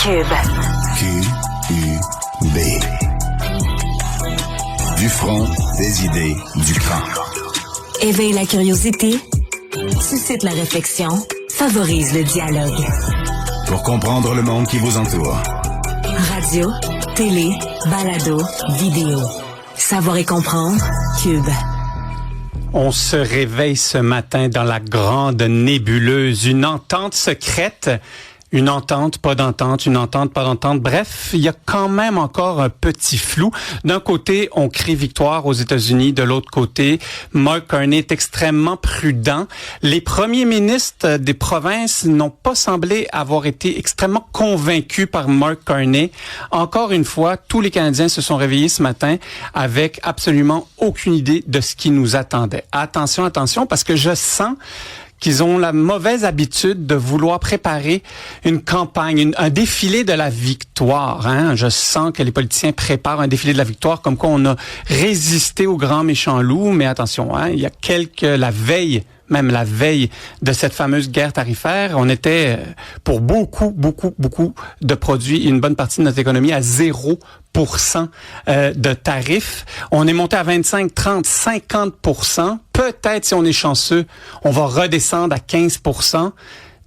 Cube. Q-U-B. Du front, des idées, du cran. Éveille la curiosité, suscite la réflexion, favorise le dialogue. Pour comprendre le monde qui vous entoure. Radio, télé, balado, vidéo. Savoir et comprendre, Cube. On se réveille ce matin dans la grande nébuleuse, une entente secrète. Une entente, pas d'entente, une entente, pas d'entente. Bref, il y a quand même encore un petit flou. D'un côté, on crie victoire aux États-Unis. De l'autre côté, Mark Carney est extrêmement prudent. Les premiers ministres des provinces n'ont pas semblé avoir été extrêmement convaincus par Mark Carney. Encore une fois, tous les Canadiens se sont réveillés ce matin avec absolument aucune idée de ce qui nous attendait. Attention, attention, parce que je sens qu'ils ont la mauvaise habitude de vouloir préparer une campagne, un défilé de la victoire. Hein? Je sens que les politiciens préparent un défilé de la victoire, comme quoi on a résisté au grand méchant loup. Mais attention, hein, il y a la veille de cette fameuse guerre tarifaire, on était pour beaucoup de produits, une bonne partie de notre économie à 0% de tarifs. On est monté à 25, 30, 50%. Peut-être, si on est chanceux, on va redescendre à 15%.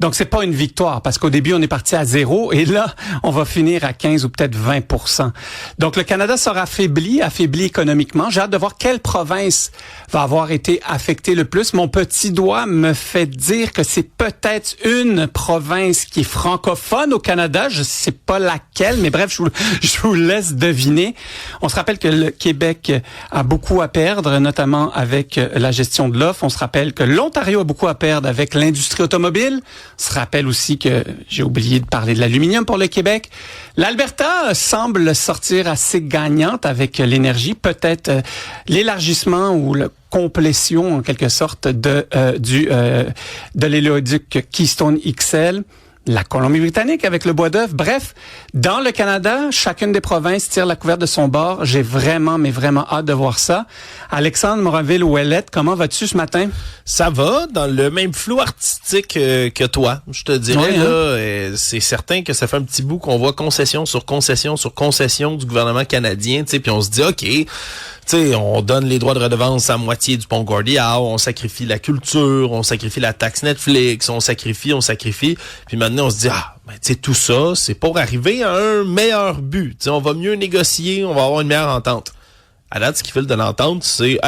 Donc, c'est pas une victoire, parce qu'au début, on est parti à 0, et là, on va finir à 15 ou peut-être 20%. Donc, le Canada sera affaibli économiquement. J'ai hâte de voir quelle province va avoir été affectée le plus. Mon petit doigt me fait dire que c'est peut-être une province qui est francophone au Canada. Je sais pas laquelle, mais bref, je vous laisse deviner. On se rappelle que le Québec a beaucoup à perdre, notamment avec la gestion de l'offre. On se rappelle que l'Ontario a beaucoup à perdre avec l'industrie automobile. On se rappelle aussi que j'ai oublié de parler de l'aluminium pour le Québec. L'Alberta semble sortir assez gagnante avec l'énergie, peut-être l'élargissement ou la complétion en quelque sorte de l'éléoduc Keystone XL. La Colombie-Britannique avec le bois d'œuvre. Bref, dans le Canada, chacune des provinces tire la couverte de son bord. J'ai vraiment hâte de voir ça. Alexandre Morinville-Ouellette, comment vas-tu ce matin? Ça va, dans le même flou artistique que toi. Je te dirais, oui, là, c'est certain que ça fait un petit bout qu'on voit concession sur concession sur concession du gouvernement canadien, tu sais, puis on se dit, OK, tu sais, on donne les droits de redevance à moitié du pont Gordie-Howe, on sacrifie la culture, on sacrifie la taxe Netflix, on sacrifie. Puis maintenant, on se dit, tu sais, tout ça, c'est pour arriver à un meilleur but. Tu sais, on va mieux négocier, on va avoir une meilleure entente. À date, ce qui file de l'entente, c'est,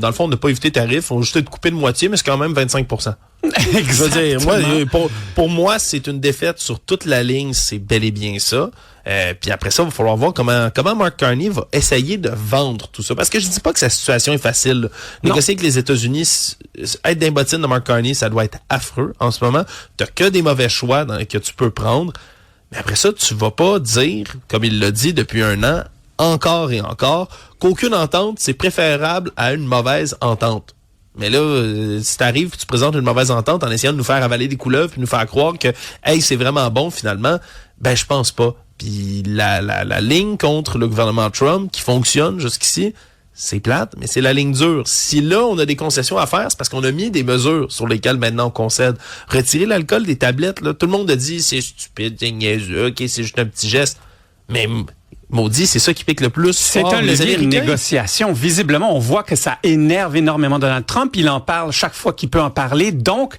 dans le fond, on n'a pas évité les tarifs, on a juste été coupé de moitié, mais c'est quand même 25%. Exactement. Je veux dire, moi, pour moi, c'est une défaite sur toute la ligne, c'est bel et bien ça. Puis après ça, il va falloir voir comment Mark Carney va essayer de vendre tout ça. Parce que je dis pas que sa situation est facile. Négocier avec les États-Unis, être dans les bottines de Mark Carney, ça doit être affreux en ce moment. T'as que des mauvais choix que tu peux prendre. Mais après ça, tu vas pas dire, comme il l'a dit depuis un an, encore et encore, qu'aucune entente, c'est préférable à une mauvaise entente. Mais là, si t'arrives, tu présentes une mauvaise entente en essayant de nous faire avaler des couleuvres puis nous faire croire que, c'est vraiment bon finalement, je pense pas. Puis la ligne contre le gouvernement Trump qui fonctionne jusqu'ici, c'est plate, mais c'est la ligne dure. Si là, on a des concessions à faire, c'est parce qu'on a mis des mesures sur lesquelles maintenant on concède. Retirer l'alcool des tablettes, là, tout le monde a dit, c'est stupide, c'est niaiseux, OK, c'est juste un petit geste. Mais maudit, c'est ça qui pique le plus. C'est un levier de négociation. Visiblement, on voit que ça énerve énormément Donald Trump. Il en parle chaque fois qu'il peut en parler. Donc,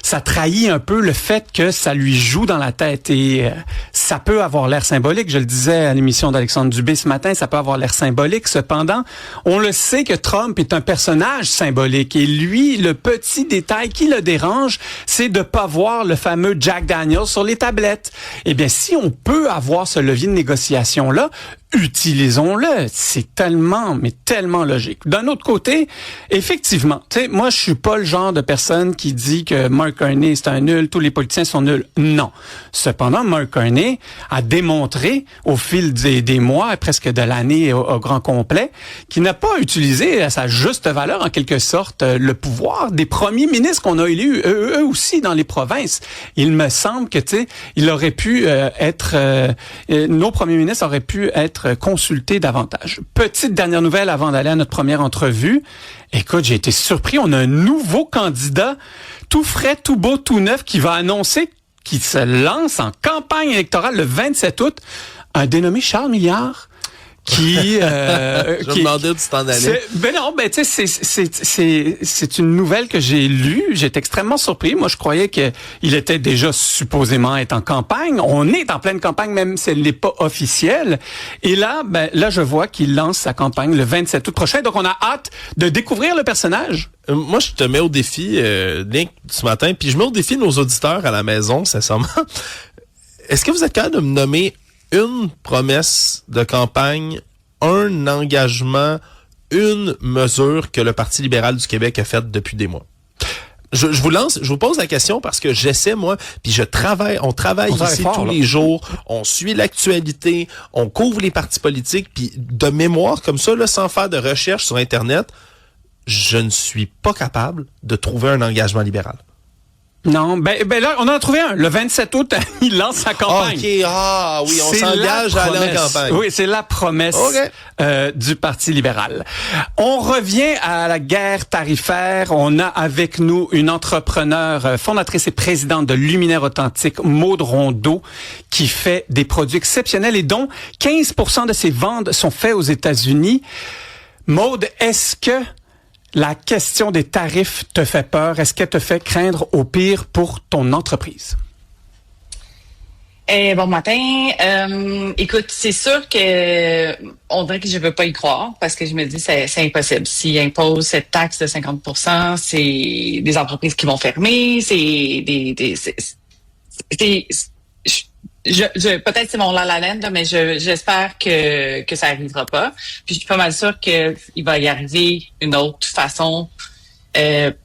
ça trahit un peu le fait que ça lui joue dans la tête. Et ça peut avoir l'air symbolique. Je le disais à l'émission d'Alexandre Dubé ce matin, ça peut avoir l'air symbolique. Cependant, on le sait que Trump est un personnage symbolique. Et lui, le petit détail qui le dérange, c'est de pas voir le fameux Jack Daniels sur les tablettes. Eh bien, si on peut avoir ce levier de négociation-là, utilisons-le. C'est tellement logique. D'un autre côté, effectivement, tu sais, moi, je suis pas le genre de personne qui dit que Mark Carney, c'est un nul, tous les politiciens sont nuls. Non. Cependant, Mark Carney a démontré au fil des mois, presque de l'année au grand complet, qu'il n'a pas utilisé à sa juste valeur, en quelque sorte, le pouvoir des premiers ministres qu'on a élus, eux aussi, dans les provinces. Il me semble que, tu sais, il aurait pu nos premiers ministres auraient pu être consultés davantage. Petite dernière nouvelle avant d'aller à notre première entrevue. Écoute, j'ai été surpris. On a un nouveau candidat, tout frais, tout beau, tout neuf, qui va annoncer qui se lance en campagne électorale le 27 août, un dénommé Charles Milliard, qui je me demandais où tu t'en allais. Tu sais, c'est une nouvelle que j'ai lue. J'étais extrêmement surpris. Moi, je croyais que il était déjà supposément être en campagne. On est en pleine campagne, même si elle n'est pas officielle. Et là, je vois qu'il lance sa campagne le 27 août prochain. Donc, on a hâte de découvrir le personnage. Moi, je te mets au défi, Nick, ce matin, puis je mets au défi nos auditeurs à la maison, sincèrement. Est-ce que vous êtes capable de me nommer une promesse de campagne, un engagement, une mesure que le Parti libéral du Québec a faite depuis des mois? Je vous pose la question parce que j'essaie, moi, puis on travaille ici fort, tous là. les jours, on suit l'actualité, on couvre les partis politiques, puis de mémoire, comme ça, là, sans faire de recherche sur Internet, je ne suis pas capable de trouver un engagement libéral. Non, ben là, on en a trouvé un. Le 27 août, il lance sa campagne. Oui, on C'est s'engage la à aller en promesse. campagne. Oui, c'est la promesse du Parti libéral. On revient à la guerre tarifaire. On a avec nous une entrepreneure, fondatrice et présidente de Luminaire Authentique, Maude Rondeau, qui fait des produits exceptionnels et dont 15% de ses ventes sont faites aux États-Unis. Maude, est-ce que la question des tarifs te fait peur? Est-ce qu'elle te fait craindre au pire pour ton entreprise? Bon matin. Écoute, c'est sûr que on dirait que je veux pas y croire parce que je me dis c'est impossible. S'ils imposent cette taxe de 50%, c'est des entreprises qui vont fermer, peut-être c'est mon la land, mais j'espère que ça arrivera pas. Puis je suis pas mal sûre qu'il va y arriver une autre façon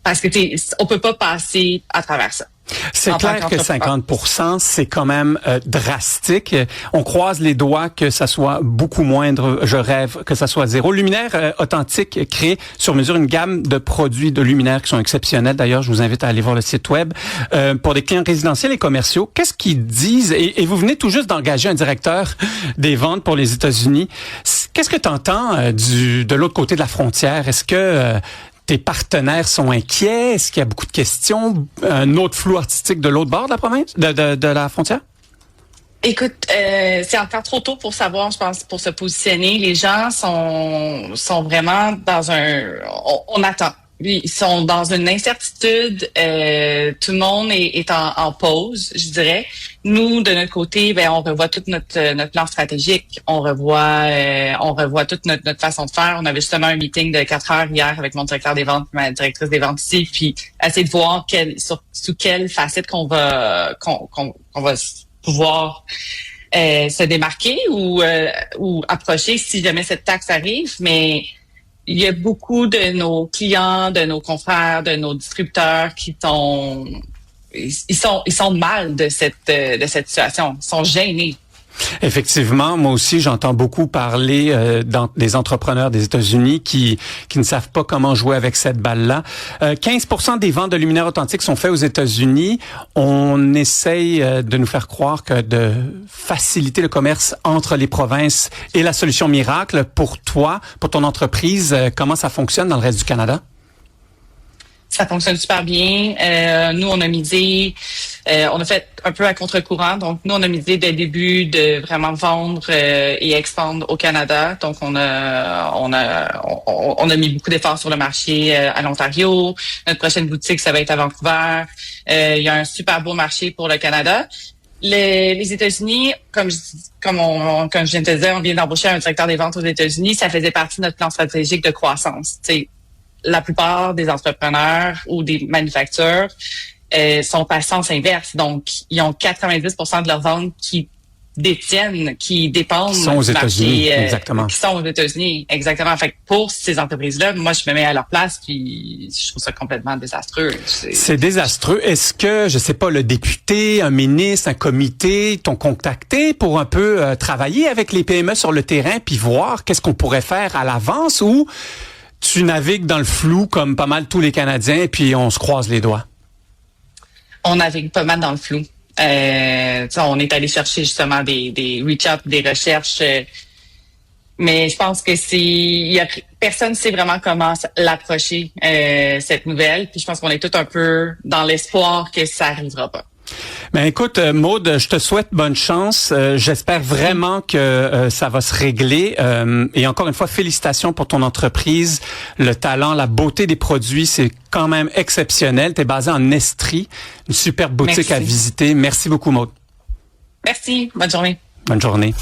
parce que on peut pas passer à travers ça. C'est clair que 50%, c'est quand même drastique. On croise les doigts que ça soit beaucoup moindre. Je rêve que ça soit zéro. Luminaire Authentique crée sur mesure une gamme de produits de luminaires qui sont exceptionnels. D'ailleurs, je vous invite à aller voir le site web. Pour des clients résidentiels et commerciaux, qu'est-ce qu'ils disent? Et vous venez tout juste d'engager un directeur des ventes pour les États-Unis. Qu'est-ce que tu entends de l'autre côté de la frontière? Est-ce que tes partenaires sont inquiets? Est-ce qu'il y a beaucoup de questions? Un autre flou artistique de l'autre bord de la province, de la frontière? Écoute, c'est encore trop tôt pour savoir, je pense, pour se positionner. Les gens sont vraiment dans on attend. Ils sont dans une incertitude. Tout le monde est en pause, je dirais. Nous, de notre côté, on revoit tout notre plan stratégique. On revoit toute notre façon de faire. On avait justement un meeting de 4 heures hier avec mon directeur des ventes, ma directrice des ventes ici, puis essayer de voir sous quelle facette qu'on va pouvoir se démarquer ou approcher si jamais cette taxe arrive. Mais il y a beaucoup de nos clients, de nos confrères, de nos distributeurs qui sont mal de cette situation. Ils sont gênés. Effectivement, moi aussi, j'entends beaucoup parler des entrepreneurs des États-Unis qui ne savent pas comment jouer avec cette balle-là. 15% des ventes de luminaires authentiques sont faites aux États-Unis. On essaye de nous faire croire que de faciliter le commerce entre les provinces est la solution miracle. Pour toi, pour ton entreprise, comment ça fonctionne dans le reste du Canada? Ça fonctionne super bien. Nous, on a misé, on a fait un peu à contre-courant. Donc, nous, on a misé dès le début de vraiment vendre et expandre au Canada. Donc, on a mis beaucoup d'efforts sur le marché à l'Ontario. Notre prochaine boutique, ça va être à Vancouver. Il y a un super beau marché pour le Canada. Les États-Unis, comme je viens de te dire, on vient d'embaucher un directeur des ventes aux États-Unis. Ça faisait partie de notre plan stratégique de croissance. T'sais, la plupart des entrepreneurs ou des manufactures sont à sens inverse. Donc, ils ont 90% de leurs ventes qui dépendent sont aux États-Unis, exactement. Qui sont aux États-Unis, exactement. Fait que pour ces entreprises-là, moi, je me mets à leur place, puis je trouve ça complètement désastreux. C'est désastreux. Est-ce que, je sais pas, le député, un ministre, un comité t'ont contacté pour un peu travailler avec les PME sur le terrain puis voir qu'est-ce qu'on pourrait faire à l'avance, ou tu navigues dans le flou comme pas mal tous les Canadiens et puis on se croise les doigts? On navigue pas mal dans le flou. On est allé chercher justement des reach-out, des recherches, mais je pense que personne ne sait vraiment comment l'approcher, cette nouvelle. Puis je pense qu'on est tous un peu dans l'espoir que ça arrivera pas. Ben écoute, Maude, je te souhaite bonne chance. J'espère vraiment que ça va se régler. Et encore une fois, félicitations pour ton entreprise. Le talent, la beauté des produits, c'est quand même exceptionnel. Tu es basé en Estrie, une superbe boutique à visiter. Merci beaucoup, Maude. Merci. Bonne journée. Bonne journée.